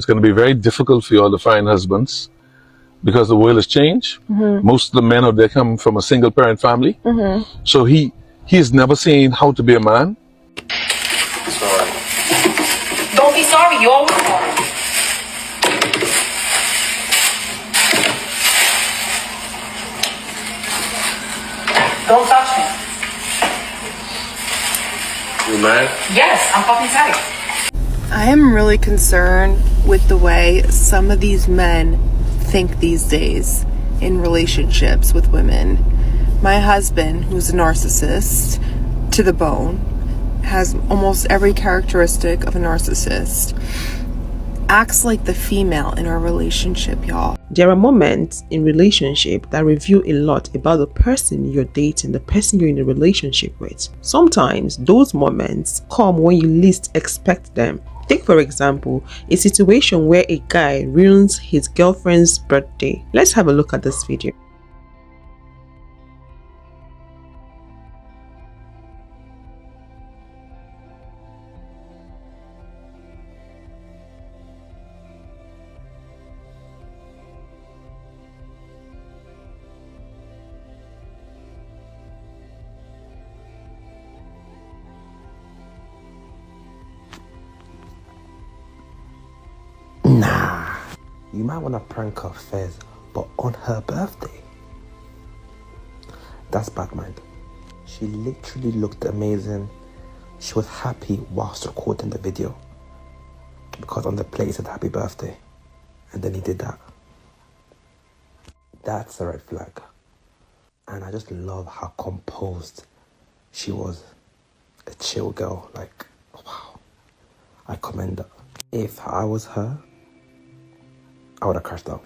It's going to be very difficult for you all to find husbands because the world has changed. Most of the men out there come from a single parent family. So he has never seen how to be a man. Sorry. Don't be sorry, you're always sorry. Don't touch me. You mad? Yes, I'm fucking sorry. I am really concerned with the way some of these men think these days in relationships with women. My husband, who's a narcissist to the bone, has almost every characteristic of a narcissist, acts like the female in our relationship, y'all. There are moments in relationship that reveal a lot about the person you're dating, the person you're in a relationship with. Sometimes those moments come when you least expect them. Take for example, a situation where a guy ruins his girlfriend's birthday. Let's have a look at this video. Nah, you might want to prank her first, but on her birthday. That's bad mind. She literally looked amazing. She was happy whilst recording the video because on the plate it said happy birthday, and then he did that. That's a red flag. And I just love how composed she was. A chill girl, like, wow. I commend her. If I was her, I would have crashed out.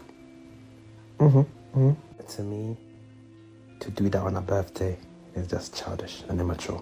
To me, to do that on a birthday is just childish and immature,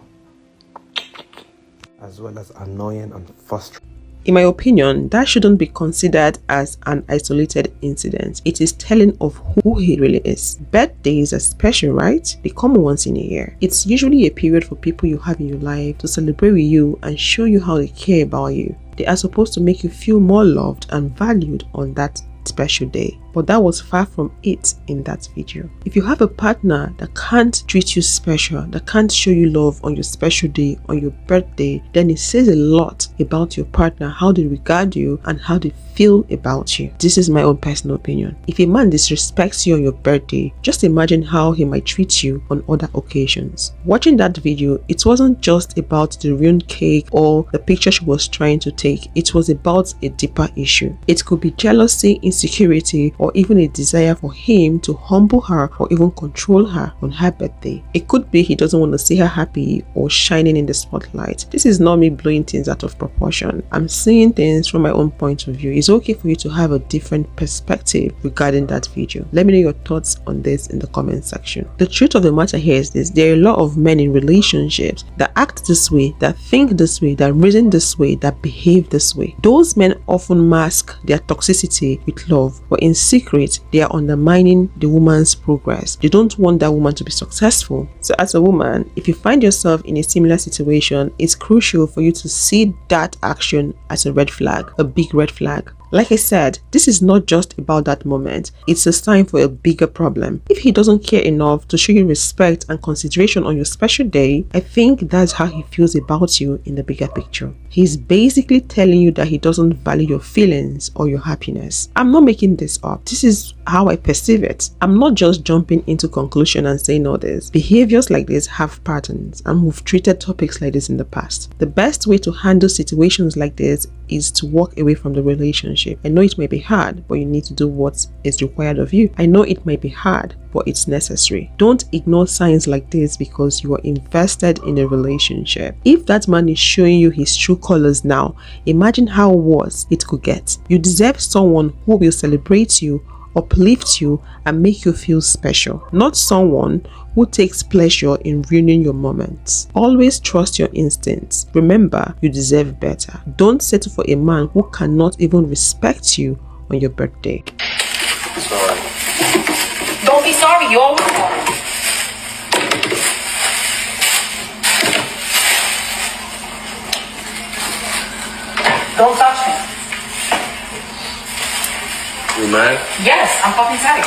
as well as annoying and frustrating. In my opinion, that shouldn't be considered as an isolated incident. It is telling of who he really is. Birthdays are special, right? They come once in a year. It's usually a period for people you have in your life to celebrate with you and show you how they care about you. They are supposed to make you feel more loved and valued on that special day, but that was far from it in that video. If you have a partner that can't treat you special, that can't show you love on your special day, on your birthday, then it says a lot about your partner, how they regard you and how they feel about you. This is my own personal opinion. If a man disrespects you on your birthday, just imagine how he might treat you on other occasions. Watching that video, it wasn't just about the ruined cake or the picture she was trying to take. It was about a deeper issue. It could be jealousy, insecurity, or even a desire for him to humble her or even control her on her birthday. It could be he doesn't want to see her happy or shining in the spotlight. This is not me blowing things out of proportion. I'm seeing things from my own point of view. It's okay for you to have a different perspective regarding that video. Let me know your thoughts on this in the comment section. The truth of the matter here is this: there are a lot of men in relationships that act this way, that think this way, that reason this way, that behave this way. Those men often mask their toxicity with love, but in secret they are undermining the woman's progress. They don't want that woman to be successful. So as a woman, if you find yourself in a similar situation, it's crucial for you to see that action as a red flag, a big red flag. Like I said, this is not just about that moment. It's a sign for a bigger problem. If he doesn't care enough to show you respect and consideration on your special day, I think that's how he feels about you in the bigger picture. He's basically telling you that he doesn't value your feelings or your happiness. I'm not making this up. This is how I perceive it. I'm not just jumping into conclusion and saying all this. Behaviors like this have patterns, and we've treated topics like this in the past. The best way to handle situations like this is to walk away from the relationship. I know it may be hard, but you need to do what is required of you. I know it might be hard, but it's necessary. Don't ignore signs like this because you are invested in a relationship. If that man is showing you his true colors now, imagine how worse it could get. You deserve someone who will celebrate you, uplift you, and make you feel special, not someone who takes pleasure in ruining your moments. Always trust your instincts. Remember, you deserve better. Don't settle for a man who cannot even respect you on your birthday. Sorry. Don't be sorry, you're always sorry. Don't touch me. You mad? Yes, I'm fucking tired.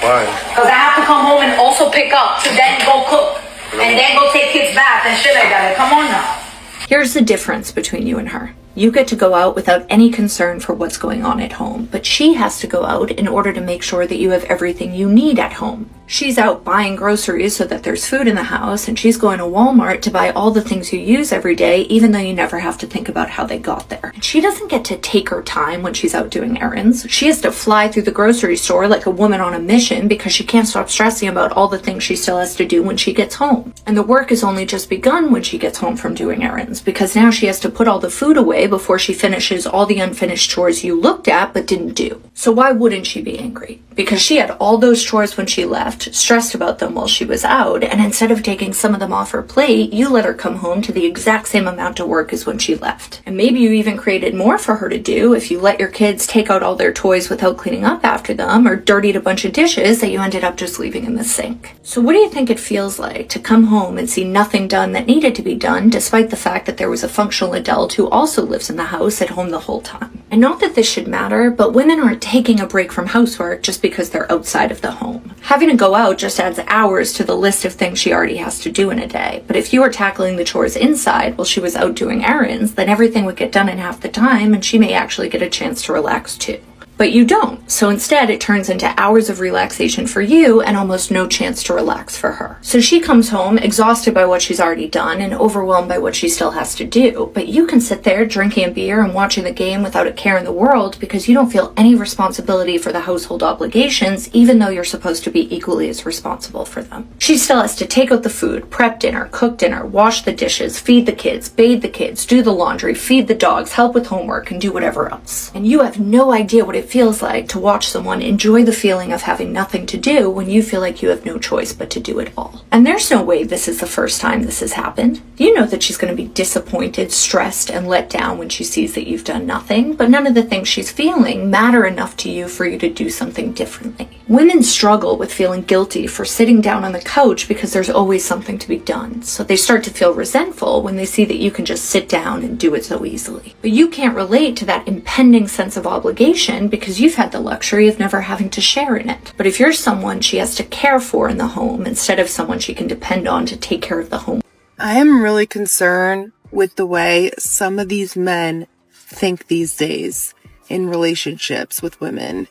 Why? Because I have to come home and also pick up to then go cook. And then go take kids bath and shit like that. Like, come on now. Here's the difference between you and her. You get to go out without any concern for what's going on at home, but she has to go out in order to make sure that you have everything you need at home. She's out buying groceries so that there's food in the house, and she's going to Walmart to buy all the things you use every day, even though you never have to think about how they got there. And she doesn't get to take her time when she's out doing errands. She has to fly through the grocery store like a woman on a mission because she can't stop stressing about all the things she still has to do when she gets home. And the work has only just begun when she gets home from doing errands, because now she has to put all the food away before she finishes all the unfinished chores you looked at but didn't do. So why wouldn't she be angry? Because she had all those chores when she left, stressed about them while she was out, and instead of taking some of them off her plate, you let her come home to the exact same amount of work as when she left. And maybe you even created more for her to do if you let your kids take out all their toys without cleaning up after them, or dirtied a bunch of dishes that you ended up just leaving in the sink. So what do you think it feels like to come home and see nothing done that needed to be done, despite the fact that there was a functional adult who also lives in the house at home the whole time? And not that this should matter, but women aren't taking a break from housework just because they're outside of the home. Having to go out just adds hours to the list of things she already has to do in a day. But if you were tackling the chores inside while she was out doing errands, then everything would get done in half the time, and she may actually get a chance to relax too. But you don't, so instead it turns into hours of relaxation for you and almost no chance to relax for her. So she comes home exhausted by what she's already done and overwhelmed by what she still has to do, but you can sit there drinking a beer and watching the game without a care in the world because you don't feel any responsibility for the household obligations, even though you're supposed to be equally as responsible for them. She still has to take out the food, prep dinner, cook dinner, wash the dishes, feed the kids, bathe the kids, do the laundry, feed the dogs, help with homework, and do whatever else. And you have no idea what it feels like to watch someone enjoy the feeling of having nothing to do when you feel like you have no choice but to do it all. And there's no way this is the first time this has happened. You know that she's going to be disappointed, stressed, and let down when she sees that you've done nothing, but none of the things she's feeling matter enough to you for you to do something differently. Women struggle with feeling guilty for sitting down on the couch because there's always something to be done, so they start to feel resentful when they see that you can just sit down and do it so easily. But you can't relate to that impending sense of obligation because you've had the luxury of never having to share in it. But if you're someone she has to care for in the home instead of someone she can depend on to take care of the home. I am really concerned with the way some of these men think these days in relationships with women.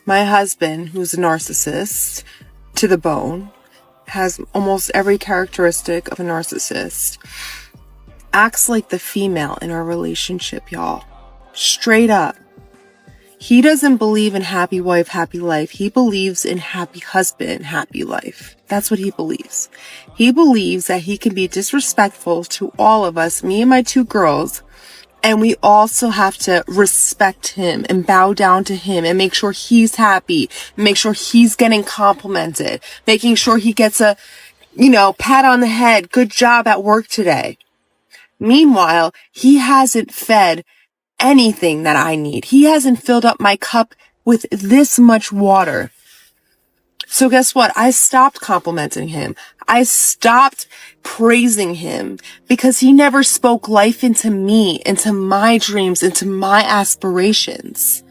My husband, who's a narcissist to the bone, has almost every characteristic of a narcissist, acts like the female in our relationship, y'all. Straight up. He doesn't believe in happy wife, happy life. He believes in happy husband, happy life. That's what he believes. He believes that he can be disrespectful to all of us, me and my two girls, and we also have to respect him and bow down to him and make sure he's happy, make sure he's getting complimented, making sure he gets a, pat on the head, good job at work today. Meanwhile, he hasn't fed anything that I need. He hasn't filled up my cup with this much water. So guess what? I stopped complimenting him. I stopped praising him because he never spoke life into me, into my dreams, into my aspirations.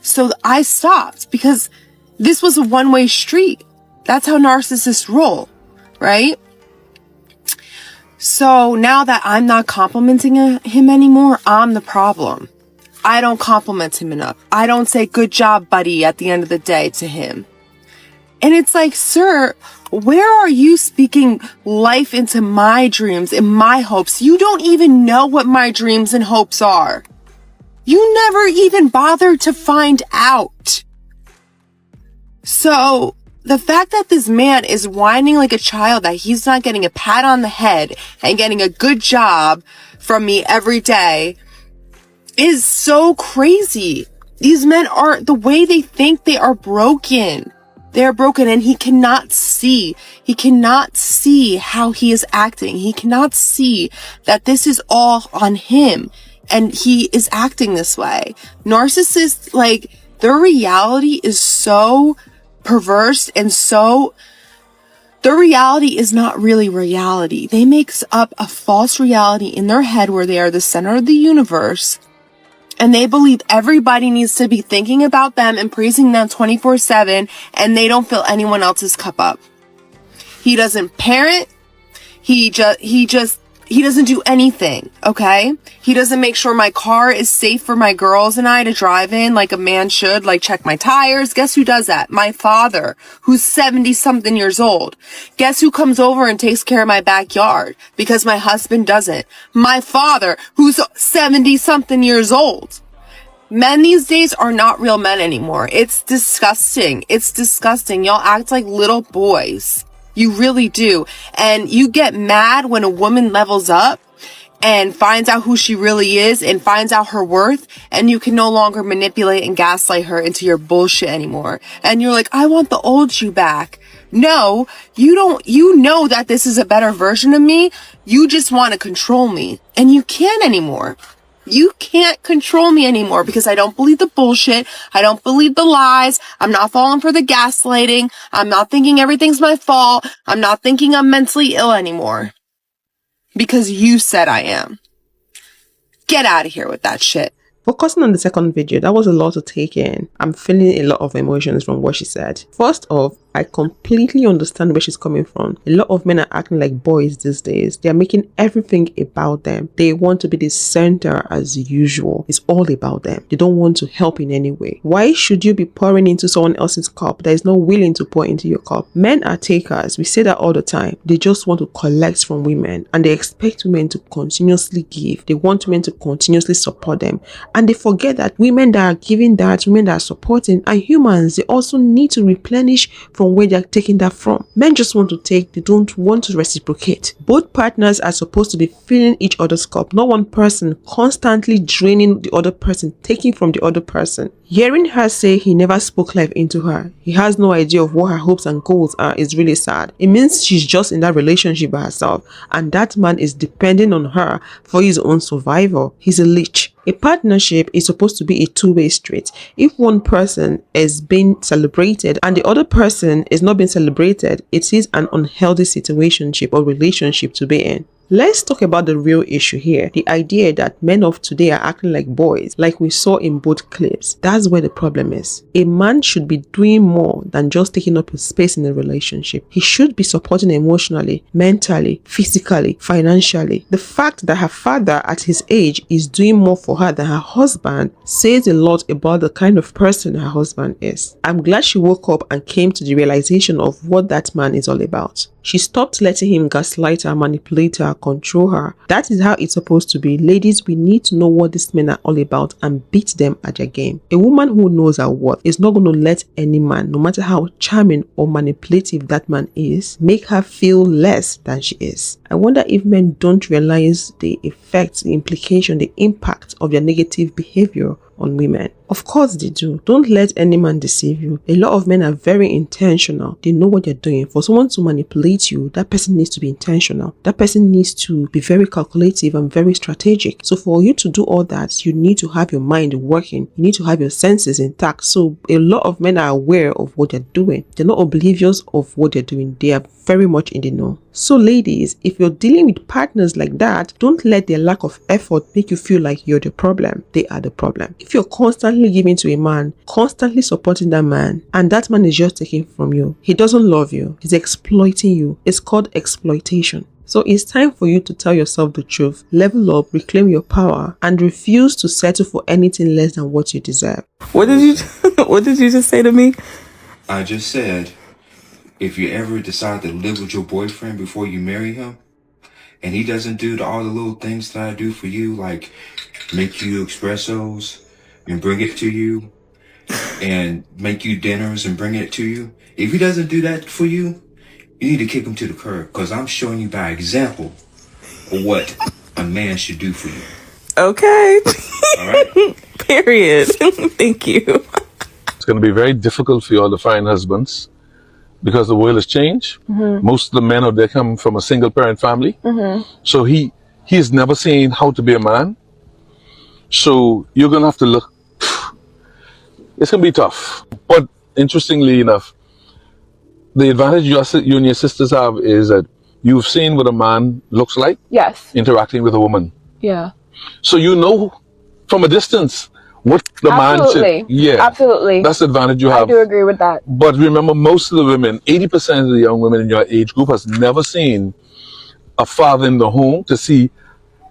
So I stopped because this was a one-way street. That's how narcissists roll, right? So now that I'm not complimenting him anymore, I'm the problem. I don't compliment him enough. I don't say, good job, buddy, at the end of the day to him. And it's like, sir, where are you speaking life into my dreams and my hopes? You don't even know what my dreams and hopes are. You never even bothered to find out. So the fact that this man is whining like a child that he's not getting a pat on the head and getting a good job from me every day is so crazy. These men are, the way they think, they are broken. They are broken, and he cannot see how he is acting. He cannot see that this is all on him, and he is acting this way. Narcissists, like, their reality is so perverse and so, their reality is not really reality. They make up a false reality in their head where they are the center of the universe, And they believe everybody needs to be thinking about them and praising them 24/7, and they don't fill anyone else's cup up. He doesn't parent. He doesn't do anything, okay? He doesn't make sure my car is safe for my girls and I to drive in like a man should, like check my tires. Guess who does that? My father, who's 70-something years old. Guess who comes over and takes care of my backyard? Because my husband doesn't. My father, who's 70-something years old. Men these days are not real men anymore. It's disgusting. It's disgusting. Y'all act like little boys. You really do. And you get mad when a woman levels up and finds out who she really is and finds out her worth, and you can no longer manipulate and gaslight her into your bullshit anymore. And you're like, I want the old you back. No, you don't. You know that this is a better version of me. You just want to control me, and you can't anymore. You can't control me anymore because I don't believe the bullshit. I don't believe the lies. I'm not falling for the gaslighting. I'm not thinking everything's my fault. I'm not thinking I'm mentally ill anymore. Because you said I am. Get out of here with that shit. Focusing on the second video, that was a lot to take in. I'm feeling a lot of emotions from what she said. First off, I completely understand where she's coming from. A lot of men are acting like boys these days. They are making everything about them. They want to be the center as usual. It's all about them. They don't want to help in any way. Why should you be pouring into someone else's cup that is not willing to pour into your cup? Men are takers. We say that all the time. They just want to collect from women, and they expect women to continuously give. They want women to continuously support them. And they forget that women that are giving that, women that are supporting, are humans. They also need to replenish from where they're taking that from. Men just want to take, they don't want to reciprocate. Both partners are supposed to be filling each other's cup, not one person constantly draining the other person, taking from the other person. Hearing her say he never spoke life into her, he has no idea of what her hopes and goals are, is really sad. It means she's just in that relationship by herself, and that man is depending on her for his own survival. He's a leech. A partnership is supposed to be a two-way street. If one person is being celebrated and the other person is not being celebrated, it is an unhealthy situationship or relationship to be in. Let's talk about the real issue here. The idea that men of today are acting like boys, like we saw in both clips. That's where the problem is. A man should be doing more than just taking up a space in a relationship. He should be supporting emotionally, mentally, physically, financially. The fact that her father at his age is doing more for her than her husband says a lot about the kind of person her husband is. I'm glad she woke up and came to the realization of what that man is all about. She stopped letting him gaslight her, manipulate her, control her. That is how it's supposed to be. Ladies, we need to know what these men are all about and beat them at their game. A woman who knows her worth is not going to let any man, no matter how charming or manipulative that man is, make her feel less than she is. I wonder if men don't realize the effects, the implication, the impact of their negative behavior on women. Of course they do. Don't let any man deceive you. A lot of men are very intentional. They know what they're doing. For someone to manipulate you, that person needs to be intentional. That person needs to be very calculative and very strategic. So for you to do all that, you need to have your mind working. You need to have your senses intact. So a lot of men are aware of what they're doing. They're not oblivious of what they're doing. They are very much in the know. So ladies, if you're dealing with partners like that, don't let their lack of effort make you feel like you're the problem. They are the problem. If you're constantly giving to a man, constantly supporting that man, and that man is just taking from you, he doesn't love you, he's exploiting you. It's called exploitation. So it's time for you to tell yourself the truth, level up, reclaim your power, and refuse to settle for anything less than what you deserve. What did you just say to me? I just said, if you ever decide to live with your boyfriend before you marry him, and he doesn't do all the little things that I do for you, like make you espressos and bring it to you, and make you dinners and bring it to you, if he doesn't do that for you, you need to kick him to the curb, because I'm showing you by example of what a man should do for you. Okay. All right? Period. Thank you. It's going to be very difficult for you all to find husbands because the world has changed. Most of the men out there come from a single parent family. So he has never seen how to be a man. So you're going to have to look. It's going to be tough. But interestingly enough, the advantage you and your sisters have is that you've seen what a man looks like. Yes. Interacting with a woman. Yeah. So you know from a distance what the man should. Absolutely. Yeah, Absolutely. that's the advantage you I have. do agree with that. But remember, most of the women, 80% of the young women in your age group has never seen a father in the home to see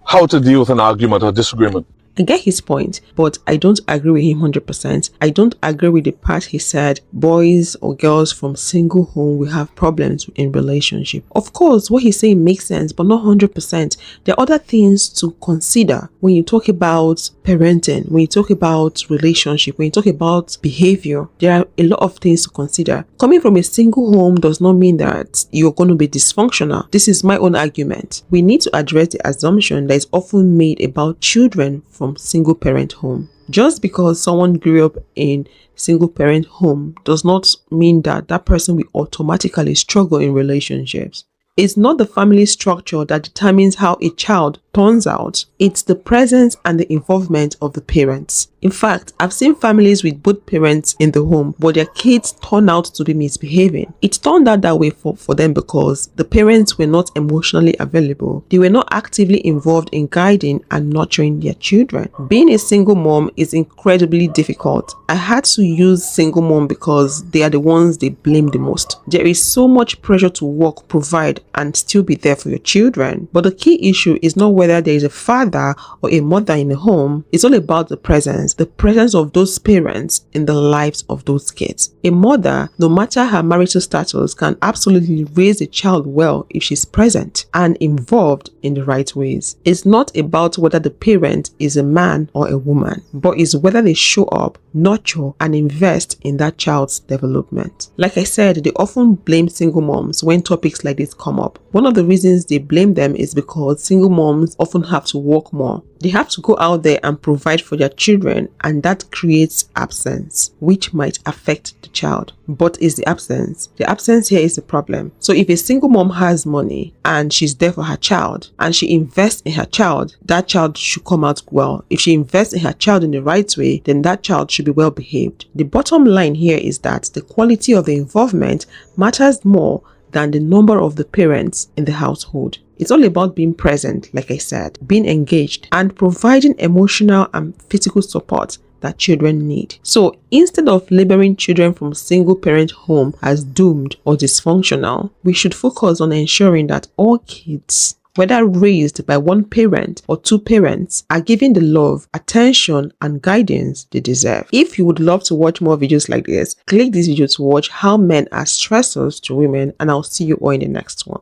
how to deal with an argument or disagreement. I get his point, but I don't agree with him 100%. I don't agree with the part he said boys or girls from single home will have problems in relationship. Of course, what he's saying makes sense, but not 100%. There are other things to consider when you talk about parenting, when you talk about relationship, when you talk about behavior. There are a lot of things to consider. Coming from a single home does not mean that you're going to be dysfunctional. This is my own argument. We need to address the assumption that is often made about children from single parent home. Just because someone grew up in single parent home does not mean that that person will automatically struggle in relationships. It's not the family structure that determines how a child turns out. It's the presence and the involvement of the parents. In fact, I've seen families with both parents in the home, but their kids turn out to be misbehaving. It turned out that way for them because the parents were not emotionally available. They were not actively involved in guiding and nurturing their children. Being a single mom is incredibly difficult. I had to use single mom because they are the ones they blame the most. There is so much pressure to work, provide, and still be there for your children. But the key issue is not whether there is a father or a mother in the home. It's all about the presence of those parents in the lives of those kids. A mother, no matter her marital status, can absolutely raise a child well if she's present and involved in the right ways. It's not about whether the parent is a man or a woman, but it's whether they show up, nurture, and invest in that child's development. Like I said, they often blame single moms when topics like this come up. One of the reasons they blame them is because single moms often have to work more. They have to go out there and provide for their children, and that creates absence, which might affect the child. But is the absence? The absence here is the problem. So if a single mom has money and she's there for her child and she invests in her child, that child should come out well. If she invests in her child in the right way, then that child should be well behaved. The bottom line here is that the quality of the involvement matters more than the number of the parents in the household. It's all about being present, like I said, being engaged, and providing emotional and physical support that children need. So instead of labeling children from single parent home as doomed or dysfunctional, we should focus on ensuring that all kids, whether raised by one parent or two parents, are given the love, attention, and guidance they deserve. If you would love to watch more videos like this, click this video to watch how men are stressors to women, and I'll see you all in the next one.